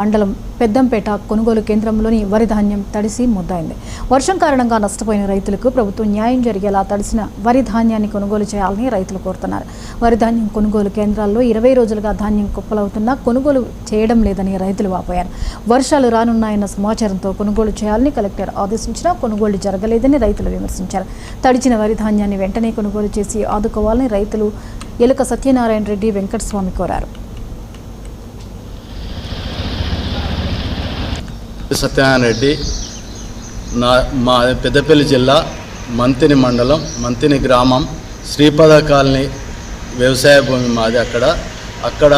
మండలం పెద్దంపేట కొనుగోలు కేంద్రంలోని వరి ధాన్యం తడిసి ముద్దయింది. వర్షం కారణంగా నష్టపోయిన రైతులకు ప్రభుత్వం న్యాయం జరిగేలా తడిసిన వరి ధాన్యాన్ని కొనుగోలు చేయాలని రైతులు కోరుతున్నారు. వరి ధాన్యం కొనుగోలు కేంద్రాల్లో 20 రోజులుగా ధాన్యం కుప్పలవుతున్నా కొనుగోలు చేయడం లేదని రైతులు వాపోయారు. వర్షాలు రానున్నాయన్న సమాచారంతో కొనుగోలు చేయాలని కలెక్టర్ ఆదేశించినా కొనుగోలు జరగలేదని రైతులు విమర్శించారు. తడిచిన వరి ధాన్యాన్ని వెంటనే కొనుగోలు చేసి ఆదుకోవాలని రైతులు ఎలుక సత్యనారాయణ రెడ్డి, వెంకటస్వామి కోరారు. సత్యనారాయణ రెడ్డి, మా పెద్దపల్లి జిల్లా మంతిని మండలం, మంతిని గ్రామం, శ్రీపద కాలనీ వ్యవసాయ భూమి మాది. అక్కడ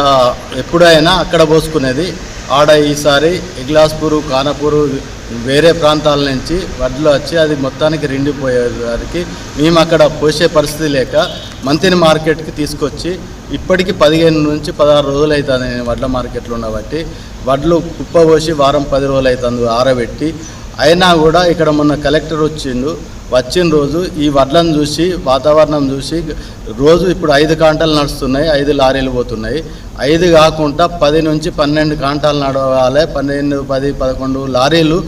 ఎప్పుడైనా అక్కడ పోసుకునేది. ఆడ ఈసారి ఇగ్లాస్పూరు, కానపూరు వేరే ప్రాంతాల నుంచి వడ్లు వచ్చి అది మొత్తానికి రెండిపోయేసరికి మేము అక్కడ పోసే పరిస్థితి లేక మంతిని మార్కెట్కి తీసుకొచ్చి ఇప్పటికి 15 నుంచి 16 రోజులు అవుతుంది నేను వడ్ల మార్కెట్లో ఉండబట్టి. వడ్లు కుప్ప పోసి వారం 10 రోజులు అవుతుంది ఆరబెట్టి. అయినా కూడా ఇక్కడ మొన్న కలెక్టర్ వచ్చిన రోజు ఈ వడ్లను చూసి, వాతావరణం చూసి రోజు ఇప్పుడు 5 కాంటాలు నడుస్తున్నాయి, 5 లారీలు పోతున్నాయి. 5 కాకుండా 10 నుంచి 12 కాంటాలు నడవాలి. 12, 10, 11 లారీలు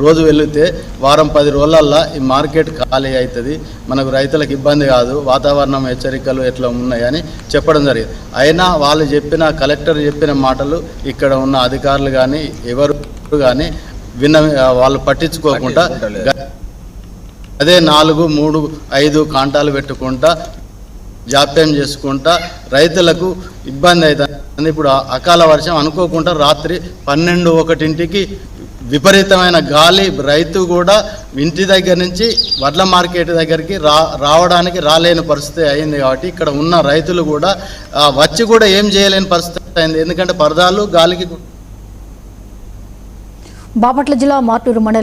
రోజు వెళితే వారం 10 రోజులల్లా ఈ మార్కెట్ ఖాళీ అవుతుంది. మనకు రైతులకు ఇబ్బంది కాదు. వాతావరణం హెచ్చరికలు ఎట్లా ఉన్నాయని చెప్పడం జరిగింది. అయినా కలెక్టర్ చెప్పిన మాటలు ఇక్కడ ఉన్న అధికారులు కానీ ఎవరు కానీ వాళ్ళు పట్టించుకోకుండా అదే 4, 3, 5 కాంటాలు పెట్టుకుంటా జాప్యం చేసుకుంటా రైతులకు ఇబ్బంది అవుతుంది. ఇప్పుడు అకాల వర్షం అనుకోకుండా రాత్రి 12, 1ంటికి విపరీతమైన గాలి, రైతు కూడా ఇంటి దగ్గర నుంచి వడ్ల మార్కెట్ దగ్గరికి రావడానికి రాలేని పరిస్థితి అయింది. కాబట్టి ఇక్కడ ఉన్న రైతులు కూడా వచ్చి కూడా ఏం చేయలేని పరిస్థితి అయింది. ఎందుకంటే పరదాలు గాలికి. బాపట్ల జిల్లా మార్టూరు మండలంలో